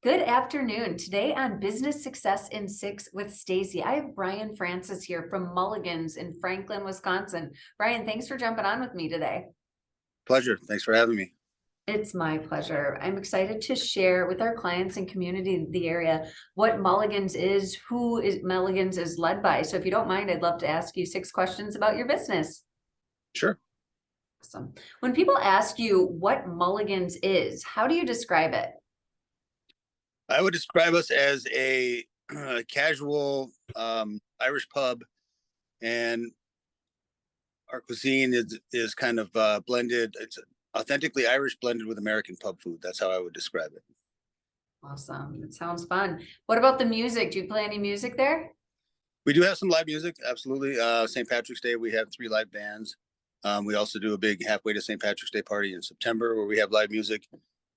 Good afternoon. Today on Business Success in 6 with Stacie, I have Brian Francis here from Mulligan's in Franklin, Wisconsin. Brian, thanks for jumping on with me today. Pleasure. Thanks for having me. It's my pleasure. I'm excited to share with our clients and community in the area what Mulligan's is, who is Mulligan's is led by. So if you don't mind, I'd love to ask you 6 questions about your business. Sure. Awesome. When people ask you what Mulligan's is, how do you describe it? I would describe us as a casual Irish pub, and our cuisine is kind of blended. It's authentically Irish blended with American pub food. That's how I would describe it. Awesome. It sounds fun. What about the music? Do you play any music there? We do have some live music, absolutely. St. Patrick's Day, we have 3 live bands. We also do a big halfway to St. Patrick's Day party in September where we have live music.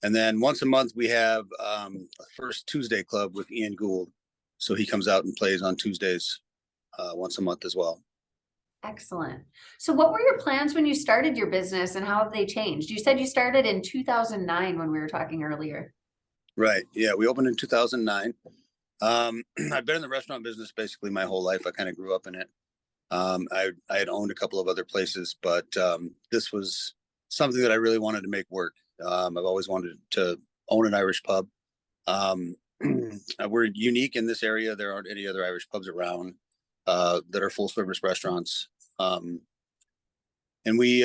And then once a month, we have a First Tuesday Club with Ian Gould. So he comes out and plays on Tuesdays once a month as well. Excellent. So what were your plans when you started your business and how have they changed? You said you started in 2009 when we were talking earlier. Right. Yeah, we opened in 2009. I've been in the restaurant business basically my whole life. I kind of grew up in it. I had owned a couple of other places, but this was something that I really wanted to make work. I've always wanted to own an Irish pub. We're unique in this area. There aren't any other Irish pubs around that are full service restaurants. And we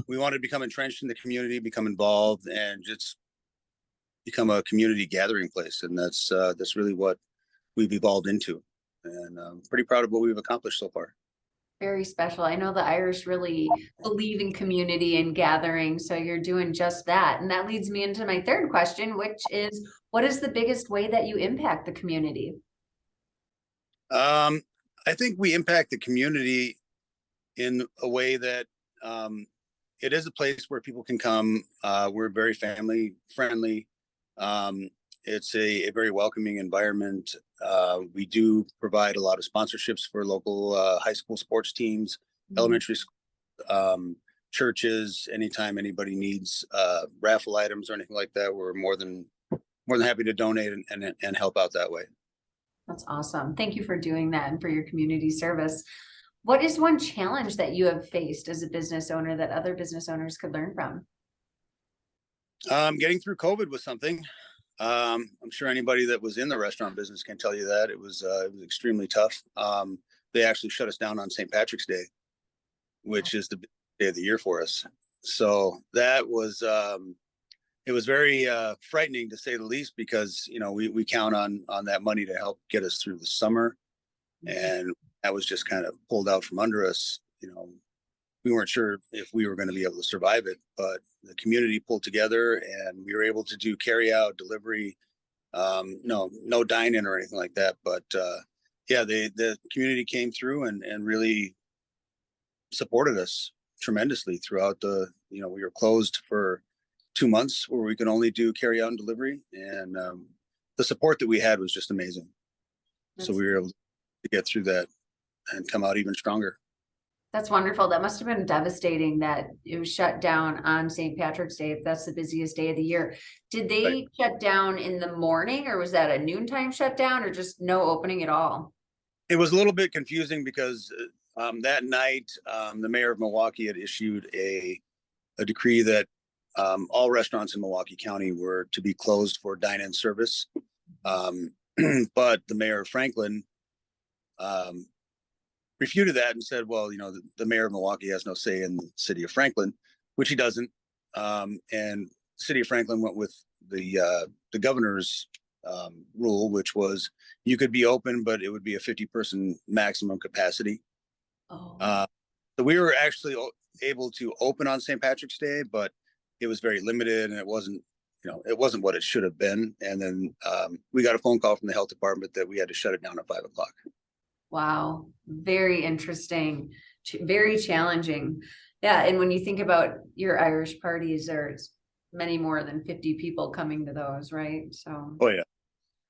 wanted to become entrenched in the community, become involved, and just become a community gathering place. And that's really what we've evolved into. And I'm pretty proud of what we've accomplished so far. Very special. I know the Irish really believe in community and gathering, so you're doing just that. And that leads me into my third question, which is, what is the biggest way that you impact the community? I think we impact the community in a way that it is a place where people can come. We're very family friendly. It's a very welcoming environment. We do provide a lot of sponsorships for local high school sports teams, elementary school, churches. Anytime anybody needs raffle items or anything like that, we're more than happy to donate and help out that way. That's awesome. Thank you for doing that and for your community service. What is one challenge that you have faced as a business owner that other business owners could learn from? Getting through COVID was something. I'm sure anybody that was in the restaurant business can tell you that it was extremely tough. They actually shut us down on St. Patrick's Day, which is the big day of the year for us. So that was it was very frightening to say the least, because we count on that money to help get us through the summer, and that was just kind of pulled out from under us. We weren't sure if we were going to be able to survive it, but the community pulled together and we were able to do carry out, delivery, no dine-in or anything like that. But yeah, the community came through and really supported us tremendously throughout we were closed for 2 months where we could only do carry out and delivery. And the support that we had was just amazing. So we were able to get through that and come out even stronger. That's wonderful. That must have been devastating that it was shut down on St. Patrick's Day, if that's the busiest day of the year. Did they shut down in the morning, or was that a noontime shutdown, or just no opening at all? It was a little bit confusing because that night, the mayor of Milwaukee had issued a decree that all restaurants in Milwaukee County were to be closed for dine-in service. But the mayor of Franklin refuted that and said, well, the mayor of Milwaukee has no say in the city of Franklin, which he doesn't. And the city of Franklin went with the governor's rule, which was you could be open, but it would be a 50-person maximum capacity. So we were actually able to open on St. Patrick's Day, but it was very limited and it wasn't what it should have been. And then we got a phone call from the health department that we had to shut it down at 5 o'clock. Wow. Very interesting. Very challenging. Yeah. And when you think about your Irish parties, there's many more than 50 people coming to those, right? So. Oh, yeah.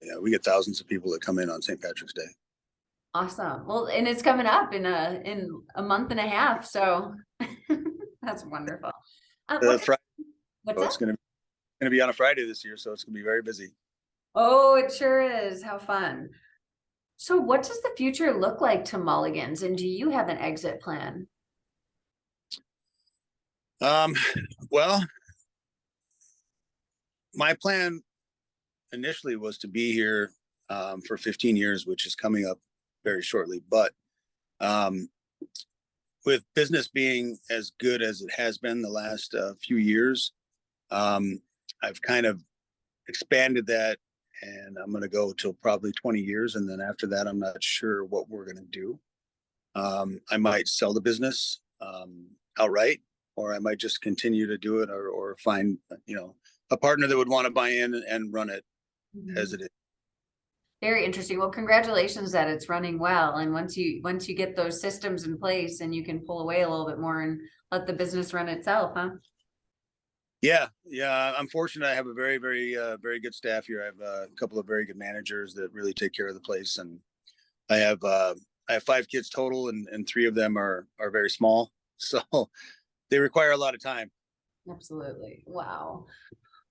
Yeah. We get thousands of people that come in on St. Patrick's Day. Awesome. Well, and it's coming up in a month and a half. So that's wonderful. Friday, What's it's going to be on a Friday this year. So it's going to be very busy. Oh, it sure is. How fun. So what does the future look like to Mulligan's, and do you have an exit plan? Um, well, my plan initially was to be here for 15 years, which is coming up very shortly. But um, with business being as good as it has been the last few years, um, I've kind of expanded that, and I'm going to go till probably 20 years. And then after that, I'm not sure what we're going to do. I might sell the business outright, or I might just continue to do it, or find, a partner that would want to buy in and run it Mhm. as it is. Very interesting. Well, congratulations that it's running well. And once you get those systems in place and you can pull away a little bit more and let the business run itself, huh? Yeah, yeah. I'm fortunate. I have a very, very, very good staff here. I have a couple of very good managers that really take care of the place, and I have uh, I have 5 kids total, and 3 of them are very small, so they require a lot of time. Absolutely. Wow.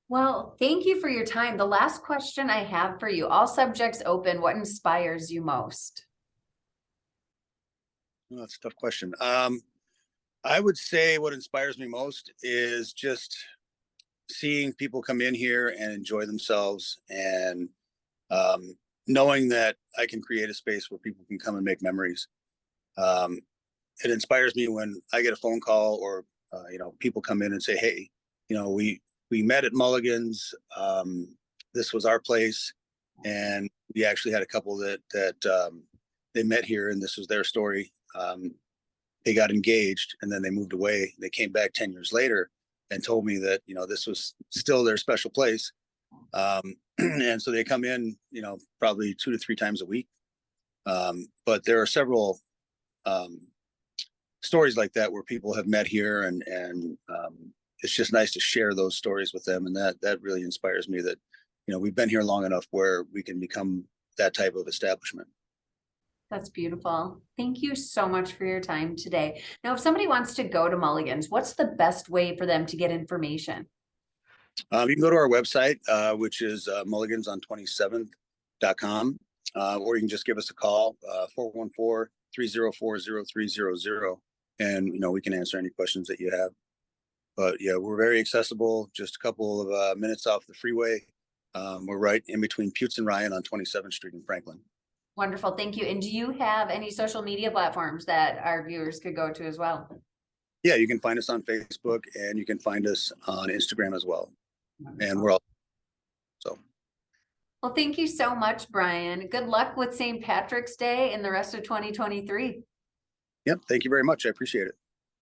Well, thank you for your time. The last question I have for you, all subjects open, what inspires you most? Well, that's a tough question. I would say what inspires me most is just seeing people come in here and enjoy themselves, and um, knowing that I can create a space where people can come and make memories. Um, it inspires me when I get a phone call, or people come in and say, "Hey, we met at Mulligan's. This was our place, and we actually had a couple that they met here, and this was their story. They got engaged, and then they moved away. They came back 10 years later and told me that this was still their special place, and so they come in, probably 2 to 3 times a week. But there are several um, stories like that where people have met here, and it's just nice to share those stories with them, and that really inspires me that we've been here long enough where we can become that type of establishment. That's beautiful. Thank you so much for your time today. Now, if somebody wants to go to Mulligan's, what's the best way for them to get information? You can go to our website, which is mulligans on 27th.com, or you can just give us a call, 414-304-0300, and we can answer any questions that you have. But yeah, we're very accessible, just a couple of minutes off the freeway. We're right in between Putes and Ryan on 27th Street in Franklin. Wonderful. Thank you. And do you have any social media platforms that our viewers could go to as well? Yeah, you can find us on Facebook, and you can find us on Instagram as well. And Wonderful. we're all so. Well, thank you so much, Brian. Good luck with St. Patrick's Day and the rest of 2023. Yep. Thank you very much. I appreciate it.